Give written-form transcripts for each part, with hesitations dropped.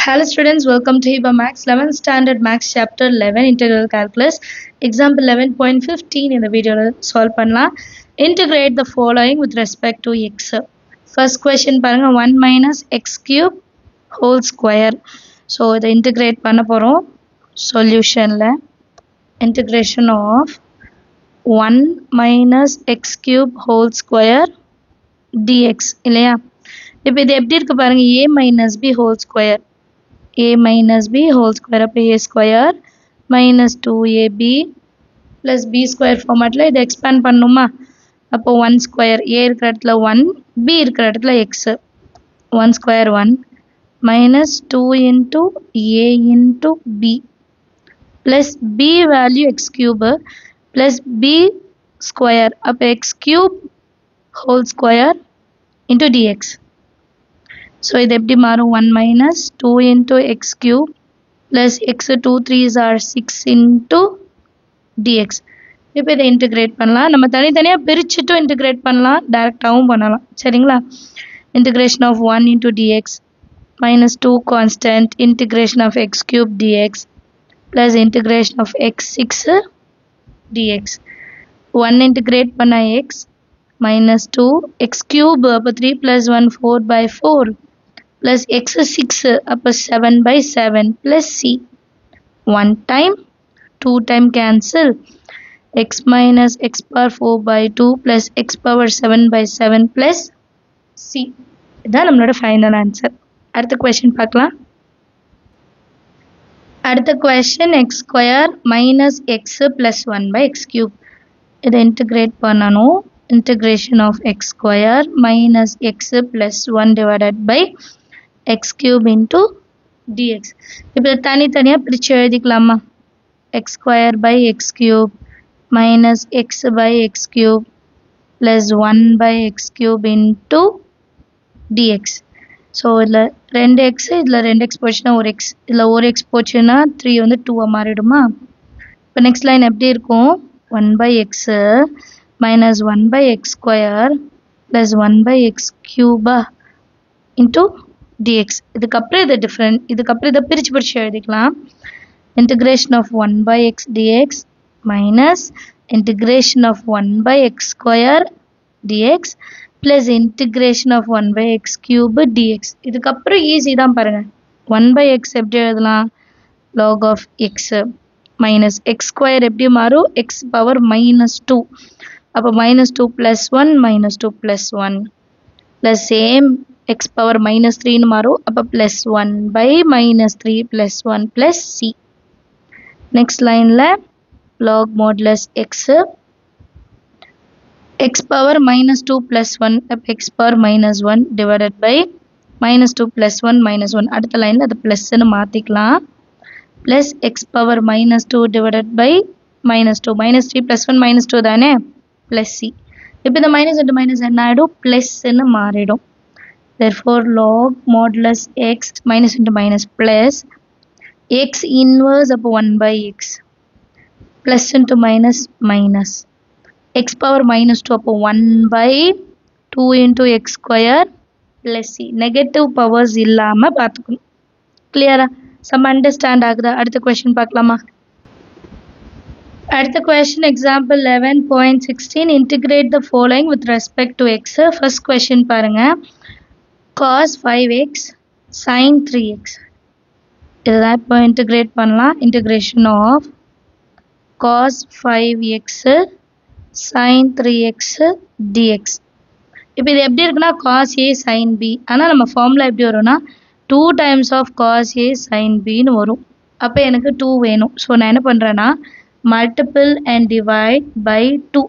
Hello students, welcome to Hiba Max 11th Standard Max Chapter 11 Integral Calculus. Example 11.15 in the video solve பண்ணலாம். Integrate the following with respect to x. First question பாருங்க 1 minus x cube whole square. So இதை integrate பண்ண போறோம். Solutionல integration of 1 minus x cube whole square dx இல்லையா? இப்போ இது எப்படி இருக்கு பாருங்க a minus b whole square. A minus b whole square up a square minus 2ab plus b square format la idu expand pannuma appo 1 square a irukra edathila 1 b irukra edathila x 1 square 1 minus 2 into a into b plus b value x cube plus b square up x cube whole square into dx. So இது எப்படி மாறும் 1 minus 2 into x cube plus x 2 3s are 6 into dx. இப்போ இதை integrate பண்ணலாம். நம்ம தனித்தனியா பிரிச்சுட்டு integrate பண்ணலாம், டைரக்டாவும் பண்ணலாம். சரிங்களா? Integration of 1 into dx minus 2 constant integration of x cube dx plus integration of x 6 dx. 1 integrate பண்ணா x minus 2 x cube அப்போ 3 plus 1 4 by 4 plus x 6 அப்போ 7 by 7 plus c 1 time 2 time cancel x minus x power 4 by 2 plus x power 7 by 7 plus c. இதான் நம்மளோட final answer. அடுத்த question பார்க்கலாம். அடுத்த question x square minus x plus 1 by x cube. இதை integrate பண்ணணும். Integration of x square minus x plus 1 divided by x cube into dx. இப்போ தனித்தனியா பிரிச்சு எழுதிக்கலாமா? x square by x cube minus x by x cube plus 1 by x cube into dx. So இதுல 2x இதுல 2x போச்சுன்னா ஒரு x, இதுல ஒரு x போச்சுன்னா 3 வந்து 2 மாறிடுமா? இப்போ next line எப்படி இருக்கும்? 1 by x minus 1 by x square plus 1 by x cube into dx. இதுக்கப்புறம் இது different, இதுக்கப்புறம் இதை பிரிச்சு எழுதிக்கலாம். Integration of 1 by x dx minus integration of 1 by x square dx plus integration of 1 by x cube dx. இதுக்கப்புறம் easy தான் பாருங்க. 1 by x எப்படி எழுதலாம்? log of x minus x square எப்படி மாறும்? x power minus 2 அப்போ minus 2 plus 1 minus 2 plus 1 plus same x power minus 3 னு மாறும். அப்போ plus 1 by minus 3 plus 1 plus c. next lineல log modulus x x power minus 2 plus 1 அப்போ x power minus 1 divided by minus 2 plus 1 minus 1. அடுத்த லைன்ல அது plus னு மாத்திக்கலாம். plus x power minus 2 divided by minus 2 minus 3 plus 1 minus 2 தானே plus c. இப்போ இந்த minus into minus என்ன ஆயிடும்? plus னு மாறிடும். Therefore log modulus x minus into minus plus x inverse அப்போ 1 by x plus into minus minus x power minus 2 அப்போ 1 by 2 into x square plus c. negative powers இல்லாம பார்த்துக்கணும். கிளியரா? some understand ஆகுதா? அடுத்த question பார்க்கலாமா? அடுத்த question example 11.16 integrate the following with respect to x. first question பாருங்க. cos 5x sin 3x. இதுதான் இப்போ integrate பண்ணலாம். integration of cos 5x sin 3x dx. இப்போ இது எப்படி இருக்குன்னா cos a sin b. ஆனால் நம்ம ஃபார்முலா எப்படி வரும்னா 2 times of cos a sin b னு வரும். அப்போ எனக்கு 2 வேணும். ஸோ நான் என்ன பண்ணுறேன்னா multiple and divide by 2.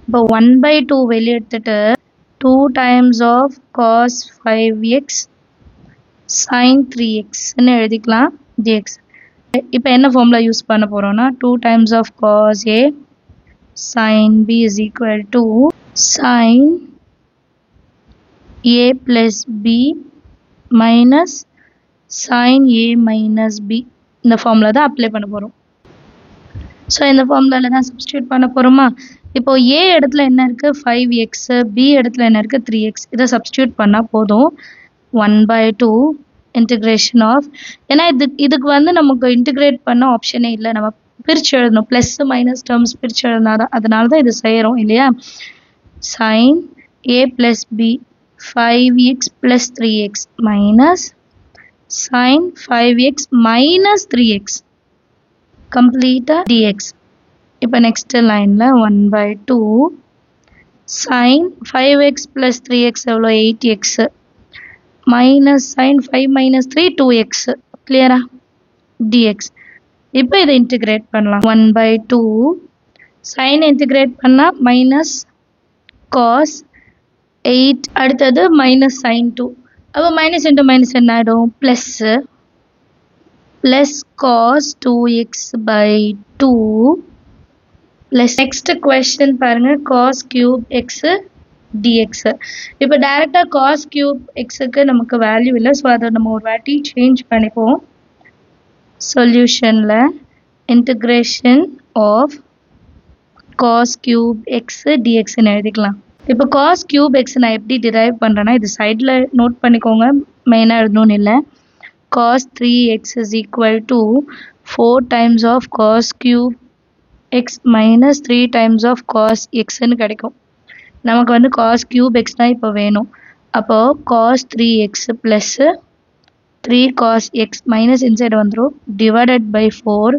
இப்போ 1 by 2 வெளியே எடுத்துட்டு 2 times of cos 5x sin 3x ன்னு எழுதிக்கலாம் dx. இப்போ என்ன ஃபார்முலா யூஸ் பண்ண போறோம்னா 2 times of cos a sin b is equal to sin a plus b minus sin a minus b. இந்த ஃபார்முலா தான் அப்ளை பண்ண போறோம். ஸோ இந்த ஃபார்முலால தான் சப்ஸ்டியூட் பண்ண போறோமா? இப்போ a இடத்துல என்ன இருக்கு? 5x, b இடத்துல என்ன இருக்கு? 3x. இதை சப்ஸ்டியூட் பண்ணா போதும். 1 by 2 integration of ஏன்னா இதுக்கு வந்து நமக்கு integrate பண்ண ஆப்ஷனே இல்லை, நம்ம பிரிச்சு எழுதணும், ப்ளஸ் மைனஸ் டேர்ம்ஸ் பிரிச்சு எழுதினாதான், அதனால தான் இது செய்கிறோம் இல்லையா. sin a plus b 5x plus 3x minus sin 5x minus 3x complete dx. இப்போ next lineல 1/2 sin 5x plus 3x எவ்வளோ 8x minus sin 5 minus 3 2x clear dx. இப்போ இதை integrate பண்ணலாம். 1/2 sin integrate பண்ணா minus cos 8 அடுத்தது minus sin 2. அப்போ minus into minus என்ன ஆயிடும் plus cos 2x by 2 plus next question பாருங்க cos cube x dx. இப்போ டைரக்டா cos cube x க்கு நமக்கு வேல்யூ இல்லை, ஸோ அதை நம்ம ஒரு வாட்டி சேஞ்ச் பண்ணிப்போம். சொல்யூஷன்ல integration of cos cube x dx ன்னு எழுதிக்கலாம். இப்போ cos cube x நான் எப்படி டிரைவ் பண்றேன்னா, இது சைடில் நோட் பண்ணிக்கோங்க, மெயினாக எழுதணும்னு இல்லை. cos 3x is equal to 4 times of cos cube x minus 3 times of cos x ன்னு கிடைக்கும். நமக்கு வந்து cos cube x தான் இப்போ வேணும். அப்போ cos 3x plus 3 cos x minus inside வந்துரும் divided by 4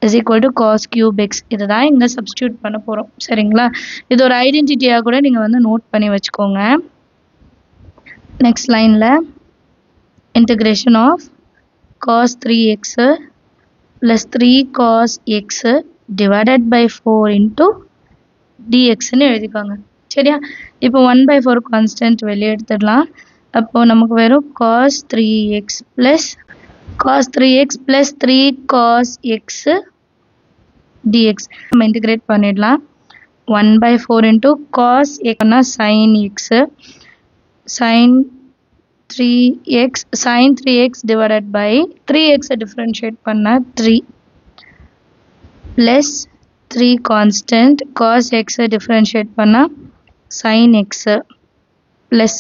is equal to cos cube x. இதுதான் இங்கே சப்ஸ்டியூட் பண்ண போகிறோம். சரிங்களா, இது ஒரு ஐடென்டிட்டியாக கூட நீங்கள் வந்து நோட் பண்ணி வச்சுக்கோங்க. நெக்ஸ்ட் லைனில் integration of cos 3x plus 3 cos x divided by 4 into dx ன்னு எழுதிக்கோங்க. சரியா, இப்போ 1/4 கான்ஸ்டன்ட் வெளியே எடுத்துடலாம். அப்போ நமக்கு வெறும் cos 3x plus 3 cos x dx நம்ம இன்டிகிரேட் பண்ணிடலாம். 1/4 into cos x sin x sin 3x divided by 3x differentiate பண்ண 3 plus 3 constant cos x differentiate பண்ண sin x plus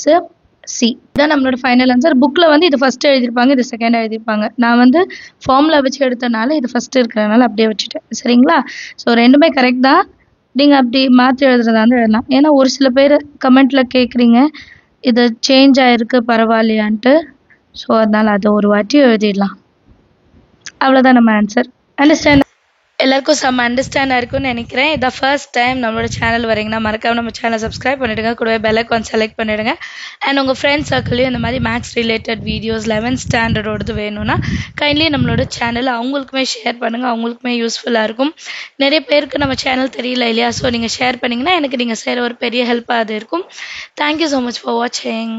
c. இதான் நம்மளோட ஃபைனல் ஆன்சர். புக்கில் வந்து இது ஃபஸ்ட்டு எழுதியிருப்பாங்க, இது செகண்ட் எழுதியிருப்பாங்க. நான் வந்து ஃபார்முலா வச்சு எடுத்தனால இது ஃபஸ்ட்டு இருக்கிறதுனால அப்படியே வச்சுட்டேன். சரிங்களா, ஸோ ரெண்டுமே கரெக்ட் தான். நீங்கள் அப்படி மாற்றி எழுதுறதா வந்து எழுதலாம். ஏன்னா ஒரு சில பேர் கமெண்ட்டில் கேட்குறீங்க இது சேஞ்ச் ஆகிருக்கு பரவாயில்லையான்ட்டு, ஸோ அதனால் அதை ஒரு வாட்டி எழுதிடலாம். அவ்வளோதான் நம்ம ஆன்சர். அண்டர்ஸ்டாண்ட் எல்லாருக்கும் செம்ம அண்டர்ஸ்டாண்டாக இருக்கும்னு நினைக்கிறேன். இதான் ஃபர்ஸ்ட் டைம் நம்மளோட சேனல் வரீங்கன்னா மறக்காம நம்ம சேனலை சப்ஸ்கிரைப் பண்ணிவிடுங்க, கூடவே பெல் ஐகான் செலக்ட் பண்ணிவிடுங்க. அண்ட் உங்கள் ஃப்ரெண்ட்ஸ் சர்க்கிளையும் இந்த மாதிரி மேக்ஸ் ரிலேட்டட் வீடியோஸ் 11th ஸ்டாண்டர்டோடது வேணும்னா கைண்ட்லி நம்மளோட சேனல் அவங்களுக்குமே ஷேர் பண்ணுங்கள், அவங்களுக்குமே யூஸ்ஃபுல்லாக இருக்கும். நிறைய பேருக்கு நம்ம சேனல் தெரியல இல்லையா, ஸோ நீங்கள் ஷேர் பண்ணிங்கன்னா எனக்கு நீங்கள் செய்கிற ஒரு பெரிய ஹெல்ப்பாக அது இருக்கும். தேங்க்யூ ஸோ மச் ஃபார் வாட்சிங்.